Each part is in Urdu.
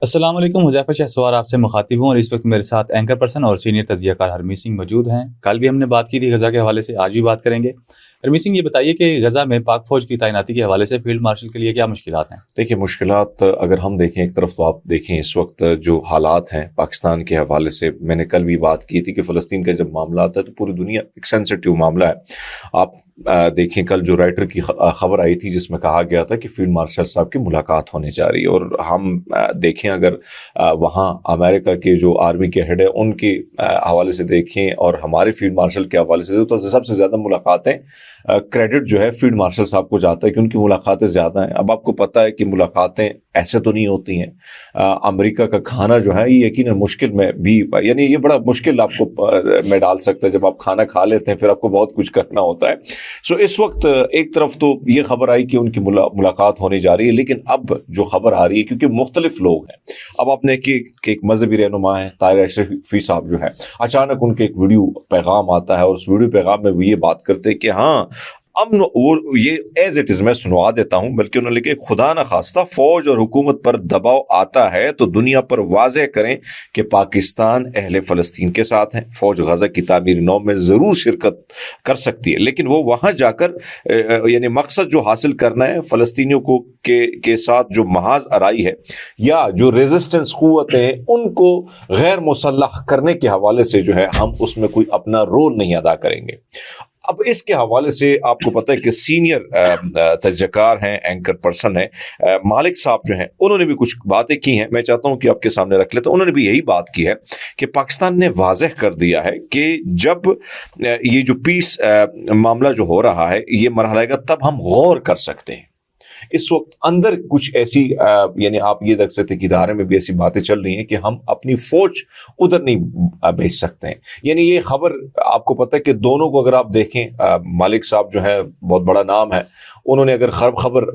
السلام علیکم، حذیفہ شہسوار آپ سے مخاطب ہوں اور اس وقت میرے ساتھ اینکر پرسن اور سینئر تجزیہ کار ہرمیت سنگھ موجود ہیں۔ کل بھی ہم نے بات کی تھی غزہ کے حوالے سے، آج بھی بات کریں گے۔ ہرمیت سنگھ، یہ بتائیے کہ غزہ میں پاک فوج کی تعیناتی کے حوالے سے فیلڈ مارشل کے لیے کیا مشکلات ہیں؟ دیکھیے، مشکلات اگر ہم دیکھیں ایک طرف تو آپ دیکھیں اس وقت جو حالات ہیں پاکستان کے حوالے سے، میں نے کل بھی بات کی تھی کہ فلسطین کا جب معاملہ آتا ہے تو پوری دنیا ایک سینسٹیو معاملہ ہے۔ آپ دیکھیں کل جو رائٹر کی خبر آئی تھی جس میں کہا گیا تھا کہ فیلڈ مارشل صاحب کی ملاقات ہونے جا رہی ہے، اور ہم دیکھیں اگر وہاا امریکہ کے جو آرمی کے ہیڈ ہے ان کے حوالے سے دیکھیں اور ہمارے فیلڈ مارشل کے حوالے سے، تو سب سے زیادہ ملاقاتیں کریڈٹ جو ہے فیلڈ مارشل صاحب کو جاتا ہے کہ ان کی ملاقاتیں زیادہ ہیں۔ اب آپ کو پتہ ہے کہ ملاقاتیں ایسے تو نہیں ہوتی ہیں۔ امریکہ کا کھانا جو ہے یہ یقیناً مشکل میں بھی، یعنی یہ بڑا مشکل آپ کو میں ڈال سکتا ہے۔ جب آپ کھانا کھا لیتے ہیں پھر آپ کو بہت کچھ کرنا ہوتا ہے۔ سو اس وقت ایک طرف تو یہ خبر آئی کہ ان کی ملاقات ہونے جا رہی ہے، لیکن اب جو خبر آ رہی ہے کیونکہ مختلف لوگ ہیں، اب آپ نے کہ ایک مذہبی رہنما ہے طاہر اشرفی صاحب جو ہے، اچانک ان کے ایک ویڈیو پیغام آتا ہے اور اس ویڈیو پیغام میں وہ یہ بات کرتے ہیں کہ ہاں امن، وہ یہ ایز اٹ از میں سنوا دیتا ہوں، بلکہ انہوں نے لکھا خدا نہ خواستہ فوج اور حکومت پر دباؤ آتا ہے تو دنیا پر واضح کریں کہ پاکستان اہل فلسطین کے ساتھ ہیں۔ فوج غزہ کی تعمیر نو میں ضرور شرکت کر سکتی ہے، لیکن وہ وہاں جا کر یعنی مقصد جو حاصل کرنا ہے فلسطینیوں کو کے ساتھ جو محاذ آرائی ہے یا جو ریزسٹنس قوتیں ہیں ان کو غیر مسلح کرنے کے حوالے سے جو ہے ہم اس میں کوئی اپنا رول نہیں ادا کریں گے۔ اب اس کے حوالے سے آپ کو پتہ ہے کہ سینئر تجزیہ کار ہیں، اینکر پرسن ہیں مالک صاحب جو ہیں، انہوں نے بھی کچھ باتیں کی ہیں، میں چاہتا ہوں کہ آپ کے سامنے رکھ لیتا ہوں۔ انہوں نے بھی یہی بات کی ہے کہ پاکستان نے واضح کر دیا ہے کہ جب یہ جو پیس معاملہ جو ہو رہا ہے یہ مرحلہ آئے گا تب ہم غور کر سکتے ہیں۔ اس وقت اندر کچھ ایسی یعنی آپ یہ دیکھ سکتے کہ ادارے میں بھی ایسی باتیں چل رہی ہیں کہ ہم اپنی فوج ادھر نہیں بھیج سکتے ہیں۔ یعنی یہ خبر آپ کو پتہ ہے کہ دونوں کو اگر آپ دیکھیں، مالک صاحب جو ہے بہت بڑا نام ہے، انہوں نے اگر خبر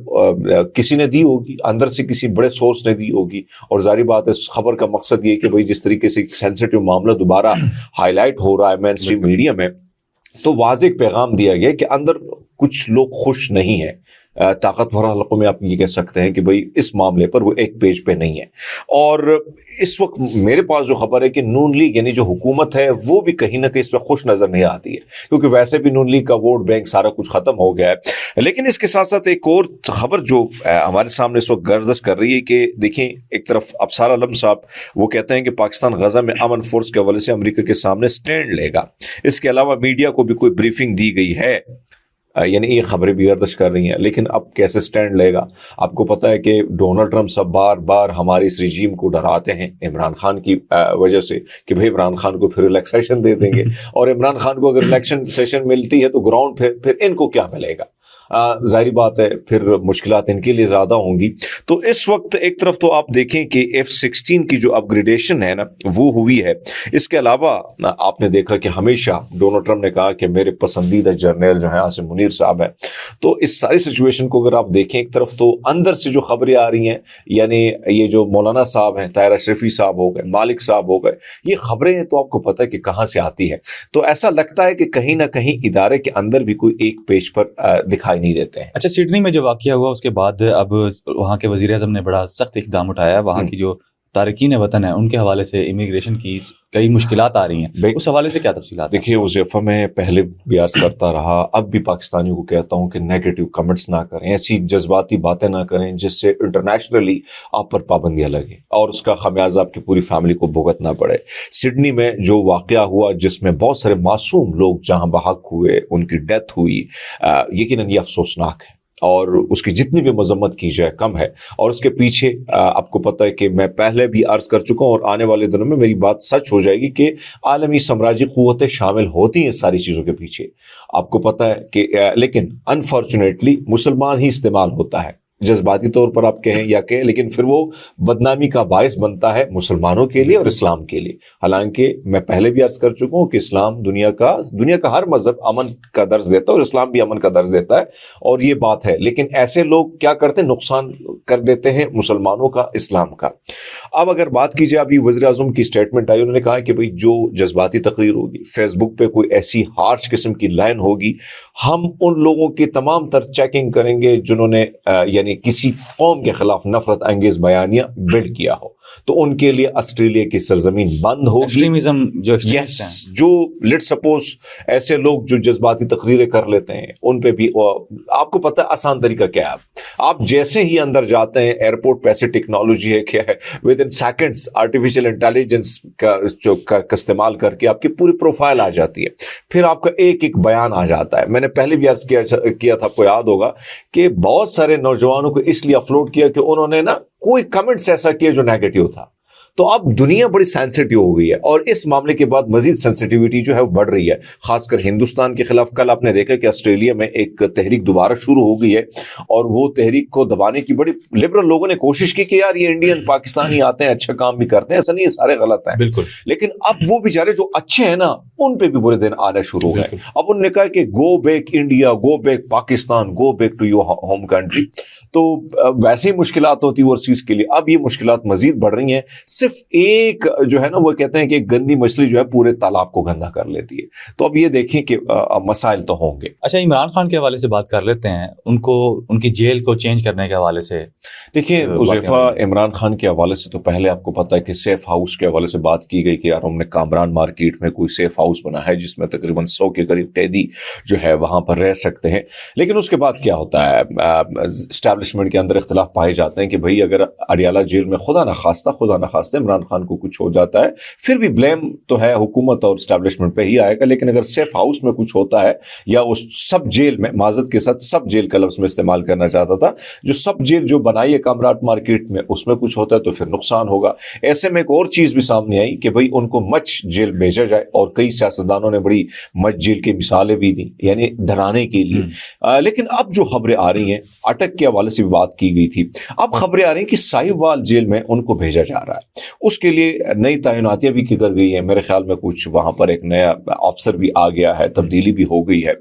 کسی نے دی ہوگی، اندر سے کسی بڑے سورس نے دی ہوگی، اور ظاہری بات ہے خبر کا مقصد یہ کہ بھئی جس طریقے سے سینسیٹیو معاملہ دوبارہ ہائی لائٹ ہو رہا ہے مین اسٹریم میڈیا میں، تو واضح پیغام دیا گیا کہ اندر کچھ لوگ خوش نہیں ہیں۔ طاقتور حلقوں میں آپ یہ کہہ سکتے ہیں کہ بھئی اس معاملے پر وہ ایک پیج پہ نہیں ہے۔ اور اس وقت میرے پاس جو خبر ہے کہ نون لیگ یعنی جو حکومت ہے وہ بھی کہیں نہ کہیں اس پہ خوش نظر نہیں آتی ہے، کیونکہ ویسے بھی نون لیگ کا ووٹ بینک سارا کچھ ختم ہو گیا ہے۔ لیکن اس کے ساتھ ساتھ ایک اور خبر جو ہمارے سامنے اس وقت گردش کر رہی ہے کہ دیکھیں ایک طرف ابصار عالم صاحب وہ کہتے ہیں کہ پاکستان غزہ میں امن فورس کے حوالے سے امریکہ کے سامنے سٹینڈ لے گا۔ اس کے علاوہ میڈیا کو بھی کوئی بریفنگ دی گئی ہے، یعنی یہ خبریں بھی گردش کر رہی ہیں، لیکن اب کیسے سٹینڈ لے گا؟ آپ کو پتہ ہے کہ ڈونلڈ ٹرمپ صاحب بار بار ہمارے اس رجیم کو ڈراتے ہیں عمران خان کی وجہ سے کہ بھئی عمران خان کو پھر الیکشن دے دیں گے، اور عمران خان کو اگر الیکشن سیشن ملتی ہے تو گراؤنڈ پھر ان کو کیا ملے گا؟ ظاہری بات ہے پھر مشکلات ان کے لیے زیادہ ہوں گی۔ تو اس وقت ایک طرف تو آپ دیکھیں کہ F-16 کی جو اپ گریڈیشن ہے نا وہ ہوئی ہے۔ اس کے علاوہ آپ نے دیکھا کہ ہمیشہ ڈونلڈ ٹرمپ نے کہا کہ میرے پسندیدہ جرنیل جو ہیں عاصم منیر صاحب ہیں۔ تو اس ساری سچویشن کو اگر آپ دیکھیں ایک طرف تو اندر سے جو خبریں آ رہی ہیں، یعنی یہ جو مولانا صاحب ہیں، طاہر اشرفی صاحب ہو گئے، مالک صاحب ہو گئے، یہ خبریں تو آپ کو پتہ ہے کہ کہاں سے آتی ہے۔ تو ایسا لگتا ہے کہ کہیں نہ کہیں ادارے کے اندر بھی کوئی ایک پیج پر دکھائی نہیں دیتے ہیں۔ اچھا، سڈنی میں جو واقعہ ہوا اس کے بعد اب وہاں کے وزیر اعظم نے بڑا سخت اقدام اٹھایا ہے، وہاں کی جو تارکین وطن ہیں ان کے حوالے سے امیگریشن کی کئی مشکلات آ رہی ہیں، اس حوالے سے کیا تفصیلات؟ دیکھیے حذیفہ، میں پہلے بھی عرض کرتا رہا، اب بھی پاکستانیوں کو کہتا ہوں کہ نیگیٹو کمنٹس نہ کریں، ایسی جذباتی باتیں نہ کریں جس سے انٹرنیشنلی آپ پر پابندیاں لگیں اور اس کا خمیازہ آپ کی پوری فیملی کو بھگتنا پڑے۔ سڈنی میں جو واقعہ ہوا جس میں بہت سارے معصوم لوگ جہاں بحق ہوئے، ان کی ڈیتھ ہوئی، یقیناً یہ افسوسناک ہے اور اس کی جتنی بھی مذمت کی جائے کم ہے۔ اور اس کے پیچھے آپ کو پتہ ہے کہ میں پہلے بھی عرض کر چکا ہوں اور آنے والے دنوں میں میری بات سچ ہو جائے گی کہ عالمی سامراجی قوتیں شامل ہوتی ہیں ساری چیزوں کے پیچھے، آپ کو پتہ ہے کہ لیکن انفارچونیٹلی مسلمان ہی استعمال ہوتا ہے، جذباتی طور پر آپ کہیں یا کہیں، لیکن پھر وہ بدنامی کا باعث بنتا ہے مسلمانوں کے لیے اور اسلام کے لیے۔ حالانکہ میں پہلے بھی عرض کر چکا ہوں کہ اسلام دنیا کا ہر مذہب امن کا درس دیتا ہے اور اسلام بھی امن کا درس دیتا ہے، اور یہ بات ہے، لیکن ایسے لوگ کیا کرتے ہیں، نقصان کر دیتے ہیں مسلمانوں کا، اسلام کا۔ اب اگر بات کی جائے، ابھی وزیر اعظم کی سٹیٹمنٹ آئی، انہوں نے کہا کہ بھئی جو جذباتی تقریر ہوگی، فیس بک پہ کوئی ایسی ہارش قسم کی لائن ہوگی، ہم ان لوگوں کی تمام تر چیکنگ کریں گے جنہوں نے یعنی کسی قوم کے خلاف نفرت انگیز بیانیہ بلڈ کیا ہو۔ تو ان کے لیے آسٹریلیا کی سرزمین بند ہوگی. ایکسٹریمزم جو یس جو لیٹ سپوز ایسے لوگ جو جذباتی تقریریں کر لیتے ہیں ان پہ بھی آپ کو پتہ ہے آسان طریقہ کیا ہے, آپ جیسے ہی اندر جاتے ہیں ایئرپورٹ پہ ایسی ٹیکنالوجی ہے کیا ہے with in seconds artificial intelligence کا استعمال کر کے آپ کی پوری پروفائل آ جاتی ہے, پھر آپ کا ایک ایک بیان آ جاتا ہے. میں نے پہلے بھی عرض کیا تھا, آپ کو یاد ہوگا کہ بہت سارے نوجوانوں کو اس لیے اپلوڈ کیا کہ انہوں نے نا کوئی کمنٹس ایسا کیا جو نیگیٹو تھا. تو اب دنیا بڑی سینسٹیو ہو گئی ہے اور اس معاملے کے بعد مزید سینسٹیوٹی جو ہے وہ بڑھ رہی ہے, خاص کر ہندوستان کے خلاف. کل آپ نے دیکھا کہ آسٹریلیا میں ایک تحریک دوبارہ شروع ہو گئی ہے اور وہ تحریک کو دبانے کی بڑی لبرل لوگوں نے کوشش کی کہ یار یہ انڈین پاکستانی آتے ہیں اچھا کام بھی کرتے ہیں, ایسا نہیں, یہ سارے غلط ہیں بالکل. لیکن اب وہ بیچارے جو اچھے ہیں نا ان پہ بھی برے دن آنا شروع ہو گئے. اب انہوں نے کہا کہ go back India, go back Pakistan, go back to your home country. تو ویسے ہی مشکلات ہوتی اوورسیز کے لیے, اب یہ مشکلات مزید بڑھ رہی ہیں. صرف ایک جو ہے نا وہ کہتے ہیں کہ ایک گندی مچھلی جو ہے پورے تالاب کو گندا کر لیتی ہے. تو اب یہ دیکھیں کہ مسائل تو ہوں گے. اچھا, عمران خان کے حوالے سے بات کر لیتے ہیں, ان کی جیل کو چینج کرنے کے حوالے سے. دیکھیے حذیفہ, عمران خان کے حوالے سے تو پہلے آپ کو پتہ ہے کہ سیف ہاؤس کے حوالے سے بات کی گئی کہ یار ہم نے کامران مارکیٹ میں کوئی سیف ہاؤس بنا ہے جس میں تقریباً 100 کے قریب قیدی جو ہے وہاں پر رہ سکتے ہیں. لیکن اس کے بعد کیا ہوتا ہے, اسٹیبلشمنٹ کے اندر اختلاف پائے جاتے ہیں کہ بھائی اگر اڈیالہ جیل میں خدا نخواستہ عمران خان کو کچھ ہو جاتا ہے پھر بھی بلیم تو ہے حکومت اور اسٹیبلشمنٹ پہ ہی آئے گا. لیکن اگر سیف ہاؤس میں کچھ ہوتا ہے یا اس سب جیل میں, معذرت کے ساتھ سب جیل کا لفظ میں استعمال کرنا چاہتا تھا, جو سب جیل جو بنائی ہے کامران مارکیٹ میں اس میں کچھ ہوتا ہے تو پھر نقصان ہوگا. ایسے میں ایک اور چیز بھی سامنے آئی کہ بھائی ان کو مچ جیل بھیجا جائے اور کئی سیاستدانوں نے بڑی مچ جیل کی مثالیں بھی دیں یعنی ڈرانے کے لیے. لیکن اب جو خبریں آ رہی ہیں, اٹک کے حوالے سے بھی بات کی گئی تھی, اب خبریں آ رہی ہیں کہ ساہیوال جیل میں ان کو بھیجا جا رہا ہے. اس کے لیے نئی تعیناتیاں بھی کی کر گئی ہیں, میرے خیال میں کچھ وہاں پر ایک نیا افسر بھی آ گیا ہے, تبدیلی بھی ہو گئی ہے.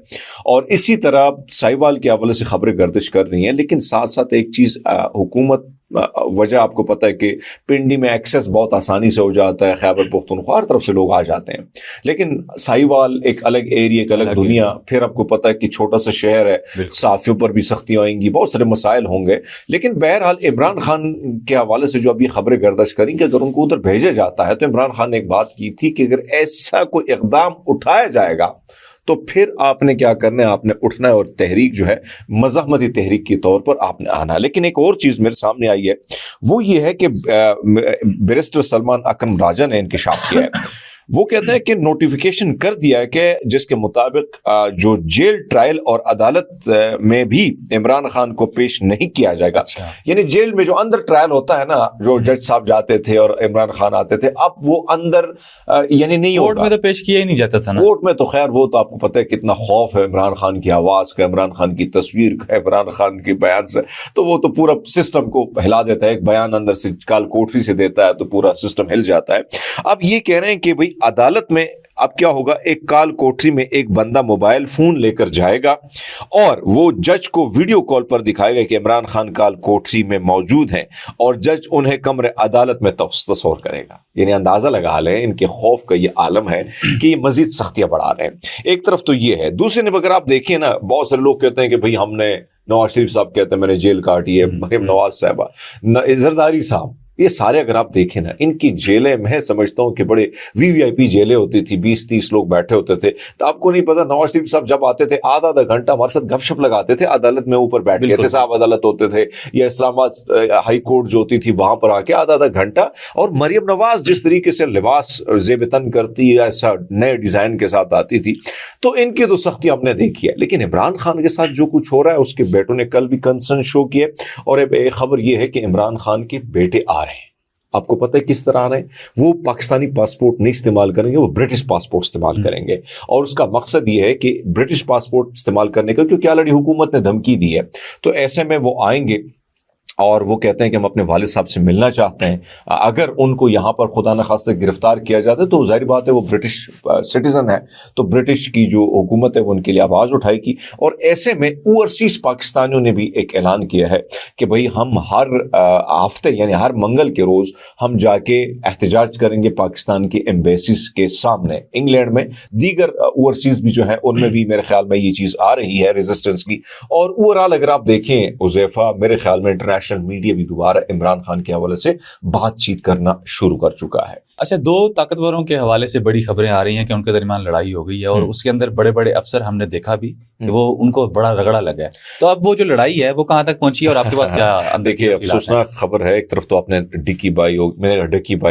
اور اسی طرح ساہیوال کے حوالے سے خبریں گردش کر رہی ہیں. لیکن ساتھ ساتھ ایک چیز حکومت, وجہ آپ کو پتہ ہے کہ پنڈی میں ایکسیس بہت آسانی سے ہو جاتا ہے, خیبر پختونخوا ہر طرف سے لوگ آ جاتے ہیں. لیکن ساہیوال ایک الگ ایریا, ایک الگ دنیا, پھر آپ کو پتہ ہے کہ چھوٹا سا شہر ہے, صحافیوں پر بھی سختیاں آئیں گی, بہت سارے مسائل ہوں گے. لیکن بہرحال عمران خان کے حوالے سے جو اب یہ خبریں گردش کریں کہ اگر ان کو ادھر بھیجا جاتا ہے تو عمران خان نے ایک بات کی تھی کہ اگر ایسا کوئی اقدام اٹھایا جائے گا تو پھر آپ نے کیا کرنا ہے, آپ نے اٹھنا ہے اور تحریک جو ہے مزاحمتی تحریک کے طور پر آپ نے آنا. لیکن ایک اور چیز میرے سامنے آئی ہے, وہ یہ ہے کہ بیرسٹر سلمان اکرم راجہ نے انکشاف کیا ہے. وہ کہتے ہیں کہ نوٹیفیکیشن کر دیا ہے کہ جس کے مطابق جو جیل ٹرائل اور عدالت میں بھی عمران خان کو پیش نہیں کیا جائے گا. یعنی جیل میں جو اندر ٹرائل ہوتا ہے نا, جو جج صاحب جاتے تھے اور عمران خان آتے تھے, اب وہ اندر یعنی نہیں ہوگا. کورٹ میں تو پیش کیا ہی نہیں جاتا تھا نا. کورٹ میں تو خیر وہ تو آپ کو پتہ ہے کتنا خوف ہے عمران خان کی آواز کا, عمران خان کی تصویر کا, عمران خان کے بیان سے, تو وہ تو پورا سسٹم کو ہلا دیتا ہے. ایک بیان اندر سے کال کوٹری سے دیتا ہے تو پورا سسٹم ہل جاتا ہے. اب یہ کہہ رہے ہیں کہ بھئی عدالت میں اب کیا ہوگا, ایک کال کوٹری میں ایک بندہ موبائل فون لے کر جائے گا اور وہ جج کو ویڈیو کال پر دکھائے گا کہ عمران خان کال کوٹری میں موجود ہیں اور جج انہیں کمرے عدالت میں تصور کرے گا. یعنی اندازہ لگا لیں ان کے خوف کا یہ عالم ہے کہ یہ مزید سختیاں بڑھا رہے ہیں. ایک طرف تو یہ ہے, دوسری طرف اگر آپ دیکھیں نا, بہت سارے لوگ کہتے ہیں کہ بھئی ہم نے, نواز شریف صاحب کہتے ہیں میں نے جیل کاٹی ہے, مریم نواز صاحبہ, زرداری صاحب, یہ سارے اگر آپ دیکھیں نا ان کی جیلیں, میں سمجھتا ہوں کہ بڑے وی وی آئی پی جیلیں ہوتی تھی, 20-30 لوگ بیٹھے ہوتے تھے. تو آپ کو نہیں پتا نواز شریف صاحب جب آتے تھے آدھا گھنٹہ ہمارے ساتھ گپ شپ لگاتے تھے, عدالت میں اوپر بیٹھ کے صاحب عدالت ہوتے تھے, یا اسلام آباد ہائی کورٹ جو ہوتی تھی وہاں پر آ کے آدھا گھنٹہ. اور مریم نواز جس طریقے سے لباس زیب تن کرتی ہے, ایسا نئے ڈیزائن کے ساتھ آتی تھی, تو ان کی تو سختی ہم نے دیکھی ہے. لیکن عمران خان کے ساتھ جو کچھ ہو رہا ہے, اس کے بیٹوں نے کل بھی کنسرن شو کیے, اور ایک خبر یہ ہے کہ عمران خان کے بیٹے آ رہے ہیں. آپ کو پتہ ہے کس طرح آ رہے ہیں, وہ پاکستانی پاسپورٹ نہیں استعمال کریں گے, وہ برٹش پاسپورٹ استعمال کریں گے. اور اس کا مقصد یہ ہے کہ برٹش پاسپورٹ استعمال کرنے کا, کیونکہ آلریڈی حکومت نے دھمکی دی ہے, تو ایسے میں وہ آئیں گے اور وہ کہتے ہیں کہ ہم اپنے والد صاحب سے ملنا چاہتے ہیں. اگر ان کو یہاں پر خدا نخواستہ گرفتار کیا جاتا ہے تو ظاہر بات ہے وہ برٹش سٹیزن ہے, تو برٹش کی جو حکومت ہے وہ ان کے لیے آواز اٹھائے گی. اور ایسے میں اوورسیز پاکستانیوں نے بھی ایک اعلان کیا ہے کہ بھئی ہم ہر ہفتے یعنی ہر منگل کے روز ہم جا کے احتجاج کریں گے پاکستان کی ایمبیسیز کے سامنے, انگلینڈ میں, دیگر اوورسیز بھی جو ہے ان میں بھی میرے خیال میں یہ چیز آ رہی ہے ریزسٹنس کی. اور اوورال اگر آپ دیکھیں حذیفہ, میرے خیال میں انٹرنیشنل میڈیا بھی دوبارہ عمران خان کے حوالے سے بات چیت کرنا شروع کر چکا ہے. اچھا، دو طاقتوروں کے حوالے سے بڑی خبریں آ رہی ہیں کہ ان کے درمیان لڑائی ہو گئی ہے اور اس کے اندر بڑے بڑے افسر ہم نے دیکھا بھی کہ وہ ان کو بڑا رگڑا لگا ہے. تو اب وہ جو لڑائی ہے وہ کہاں تک پہنچی ہے اور آپ کے پاس کیا؟ دیکھیے افسوسناک خبر ہے. ایک طرف تو آپ نے ڈکی بائی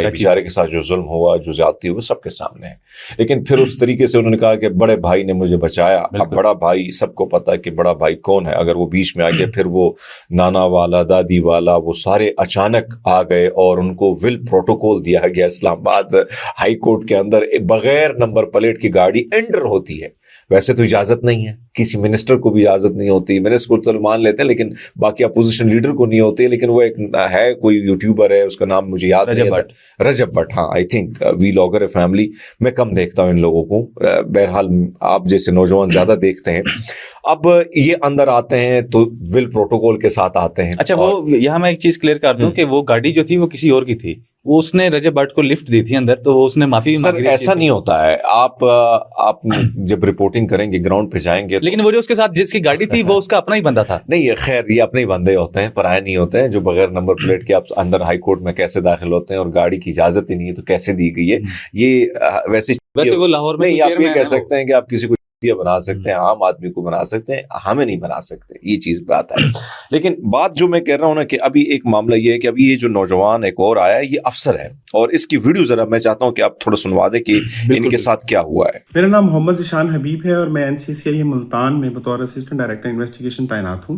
بیچارے کے ساتھ جو ظلم ہوا، جو زیادتی ہوئی، سب کے سامنے ہے. لیکن پھر اس طریقے سے انہوں نے کہا کہ بڑے بھائی نے مجھے بچایا. اب بڑا بھائی سب کو پتا ہے کہ بڑا بھائی کون ہے. اگر وہ بیچ میں آ گیا پھر وہ نانا والا، دادی والا، وہ سارے اچانک آ گئے اور ان کو ول پروٹوکول دیا گیا. اسلام آباد ہائی کورٹ کے اندر بغیر نمبر پلیٹ کی گاڑی انٹر ہوتی ہے. ویسے تو اجازت نہیں ہے، کسی منسٹر کو بھی اجازت نہیں ہوتی. منسٹر کو تو مان لیتے ہیں لیکن باقی اپوزیشن لیڈر کو نہیں ہوتی. لیکن وہ ایک ہے، کوئی یوٹیوبر ہے، اس کا نام مجھے یاد نہیں ہے، رجب بٹ. ہاں آئی تھنک وی لاگر ہے فیملی. میں کم دیکھتا ہوں ان لوگوں کو، بہرحال آپ جیسے نوجوان زیادہ دیکھتے ہیں. اب یہ اندر آتے ہیں تو ول پروٹوکول کے ساتھ آتے ہیں. اچھا، وہ یہاں میں ایک چیز کلیئر کر دوں کہ وہ گاڑی جو تھی وہ کسی اور کی تھی. وہ اس نے رجب بٹ کو لفٹ دی تھی اندر، تو اس نے معافی مانگی. سر ایسا نہیں ہوتا ہے. آپ جب رپورٹنگ کریں گے گراؤنڈ پہ جائیں گے، لیکن وہ جو اس کے ساتھ جس کی گاڑی تھی وہ اس کا اپنا ہی بندہ تھا. نہیں خیر، یہ اپنے ہی بندے ہوتے ہیں، پرائے نہیں ہوتے ہیں. جو بغیر نمبر پلیٹ کے آپ اندر ہائی کورٹ میں کیسے داخل ہوتے ہیں اور گاڑی کی اجازت ہی نہیں ہے تو کیسے دی گئی ہے. یہ ویسے وہ لاہور میں آپ یہ کہہ سکتے ہیں کہ آپ کسی کو بنا سکتے ہیں، عام آدمی کو بنا سکتے ہیں، ہمیں نہیں بنا سکتے. یہ چیز بات ہے. لیکن بات جو میں کہہ رہا ہوں نا کہ ابھی ایک معاملہ یہ ہے کہ ابھی یہ جو نوجوان ایک اور آیا ہے، یہ افسر ہے اور اس کی ویڈیو ذرا میں چاہتا ہوں کہ آپ تھوڑا سنوا دیں کہ ان کے ساتھ کیا ہوا ہے. میرا نام محمد ذیشان حبیب ہے اور میں NCCI ملتان میں بطور اسسٹنٹ ڈائریکٹر انویسٹیگیشن تعینات ہوں.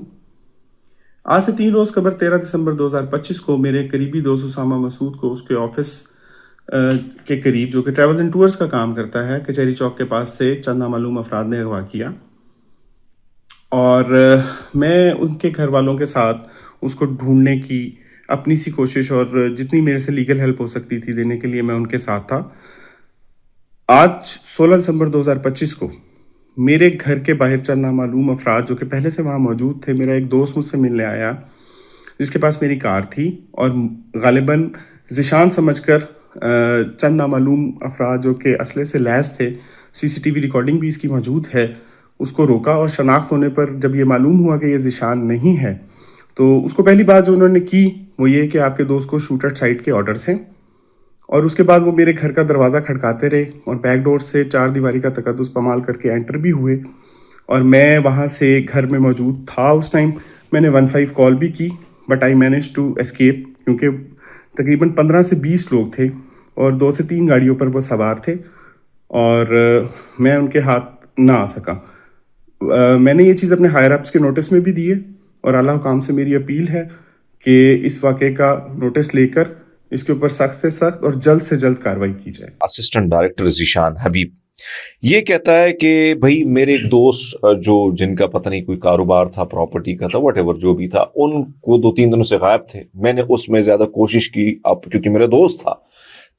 آج سے 3 روز قبل 13 دسمبر 2025 کو میرے قریبی دوست اسامہ مسعود کو اس کے آفس کے قریب، جو کہ ٹریولز اینڈ ٹورز کا کام کرتا ہے، کچہری چوک کے پاس سے چند نامعلوم افراد نے اغوا کیا اور میں ان کے گھر والوں کے ساتھ اس کو ڈھونڈنے کی اپنی سی کوشش اور جتنی میرے سے لیگل ہیلپ ہو سکتی تھی دینے کے لیے میں ان کے ساتھ تھا. آج 16 دسمبر 2025 کو میرے گھر کے باہر چند نامعلوم افراد جو کہ پہلے سے وہاں موجود تھے، میرا ایک دوست مجھ سے ملنے آیا جس کے پاس میری کار تھی اور غالباً ذیشان سمجھ کر چند نامعلوم افراد جو کہ اسلحے سے لیس تھے، CCTV ریکارڈنگ بھی اس کی موجود ہے، اس کو روکا. اور شناخت ہونے پر جب یہ معلوم ہوا کہ یہ ذیشان نہیں ہے تو اس کو پہلی بات جو انہوں نے کی وہ یہ کہ آپ کے دوست کو شوٹ ایٹ سائٹ کے آرڈرز ہیں. اور اس کے بعد وہ میرے گھر کا دروازہ کھٹکاتے رہے اور بیک ڈور سے 4 دیواری کا تقدس پامال کر کے انٹر بھی ہوئے. اور میں وہاں سے گھر میں موجود تھا اس ٹائم. میں نے 15 کال بھی کی but I manage to escape, کیونکہ تقریباً 15 سے 20 لوگ تھے اور 2 سے 3 گاڑیوں پر وہ سوار تھے اور میں ان کے ہاتھ نہ آ سکا. میں نے یہ چیز اپنے ہائر اپس کے نوٹس میں بھی دی ہے اور اعلیٰ حکام سے میری اپیل ہے کہ اس واقعے کا نوٹس لے کر اس کے اوپر سخت سے سخت اور جلد سے جلد کارروائی کی جائے. اسسٹنٹ ڈائریکٹر ذیشان حبیب یہ کہتا ہے کہ بھائی میرے ایک دوست جو جن کا پتہ نہیں کوئی کاروبار تھا، پراپرٹی کا تھا، واٹ ایور جو بھی تھا، ان کو 2-3 دنوں سے غائب تھے. میں نے اس میں زیادہ کوشش کی اب کیونکہ میرا دوست تھا.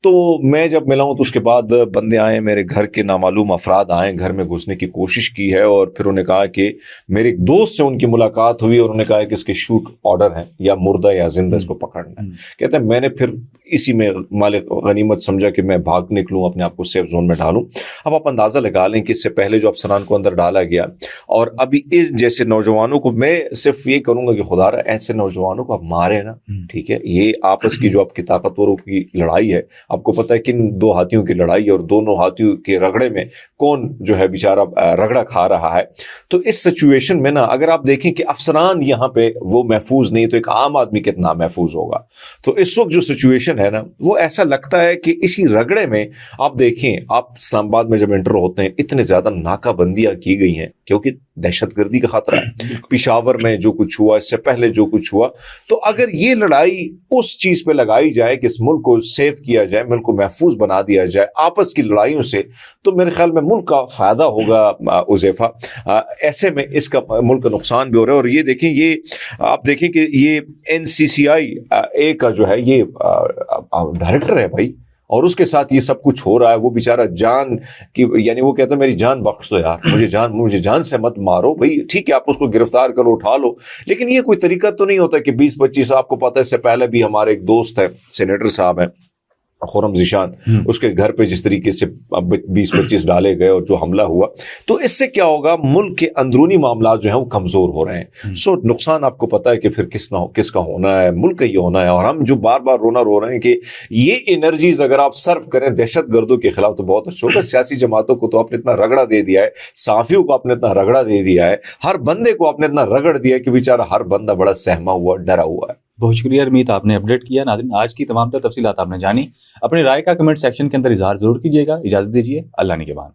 تو میں جب ملا ہوں تو اس کے بعد بندے آئے، میرے گھر کے نامعلوم افراد آئے، گھر میں گھسنے کی کوشش کی ہے اور پھر انہوں نے کہا کہ میرے ایک دوست سے ان کی ملاقات ہوئی اور انہوں نے کہا کہ اس کے شوٹ آرڈر ہیں، یا مردہ یا زندہ اس کو پکڑنا ہے. کہتے ہیں میں نے پھر اسی میں مالک غنیمت سمجھا کہ میں بھاگ نکلوں، اپنے آپ کو سیف زون میں ڈالوں. اب آپ اندازہ لگا لیں کہ اس سے پہلے جو افسران کو اندر ڈالا گیا اور ابھی اس جیسے نوجوانوں کو، میں صرف یہ کروں گا کہ خدا رہا ایسے نوجوانوں کو آپ مارے نا، ٹھیک ہے. یہ آپس کی جو آپ کی طاقتوروں کی لڑائی ہے، آپ کو پتہ ہے کن 2 ہاتھیوں کی لڑائی ہے اور دونوں ہاتھیوں کے رگڑے میں کون جو ہے بیچارہ رگڑا کھا رہا ہے. تو اس سچویشن میں نا اگر آپ دیکھیں کہ افسران یہاں پہ وہ محفوظ نہیں تو ایک عام آدمی کتنا محفوظ ہوگا. تو اس وقت جو سچویشن ہے نا وہ ایسا لگتا ہے کہ اسی رگڑے میں آپ دیکھیں، آپ اسلام آباد میں جب انٹر ہوتے ہیں اتنے زیادہ ناکہ بندیاں کی گئی ہیں کیونکہ دہشت گردی کا خطرہ ہے. پشاور میں جو کچھ ہوا، اس سے پہلے جو کچھ ہوا، تو اگر یہ لڑائی اس چیز پہ لگائی جائے کہ اس ملک کو سیو کیا جائے، ملک کو محفوظ بنا دیا جائے آپس کی لڑائیوں سے، تو میرے خیال میں ملک کا فائدہ ہوگا حذیفہ. ایسے میں اس کا ملک کا نقصان بھی ہو رہا ہے. اور یہ دیکھیں، یہ آپ دیکھیں کہ یہ NCCI کا جو ہے یہ ڈائریکٹر ہے بھائی، اور اس کے ساتھ یہ سب کچھ ہو رہا ہے. وہ بیچارہ جان کی، یعنی وہ کہتا ہے میری جان بخش دو یار، مجھے جان سے مت مارو. بھائی ٹھیک ہے آپ اس کو گرفتار کرو، اٹھا لو، لیکن یہ کوئی طریقہ تو نہیں ہوتا کہ 20-25. آپ کو پتہ ہے اس سے پہلے بھی ہمارے ایک دوست ہے، سینیٹر صاحب ہیں، خرم ذیشان اس کے گھر پہ جس طریقے سے 20-25 ڈالے گئے اور جو حملہ ہوا, تو اس سے کیا ہوگا, ملک کے اندرونی معاملات جو ہیں وہ کمزور ہو رہے ہیں. سو نقصان آپ کو پتہ ہے کہ پھر کس کا ہونا ہے, ملک کا ہی ہونا ہے. اور ہم جو بار بار رو رہے ہیں کہ یہ انرجیز اگر آپ صرف کریں دہشت گردوں کے خلاف تو بہت اچھا ہوگا. سیاسی جماعتوں کو تو آپ نے اتنا رگڑا دے دیا ہے, صحافیوں کو آپ نے اتنا رگڑا دے دیا ہے, ہر بندے کو آپ نے اتنا رگڑ دیا ہے کہ بیچارہ ہر بندہ بڑا سہما ہوا, ڈرا ہوا ہے. بہت شکریہ ارمیت, آپ نے اپڈیٹ کیا. ناظرین, آج کی تمام تر تفصیلات آپ نے جانی. اپنی رائے کا کمنٹ سیکشن کے اندر اظہار ضرور کیجیے گا. اجازت دیجیے, اللہ نگہبان.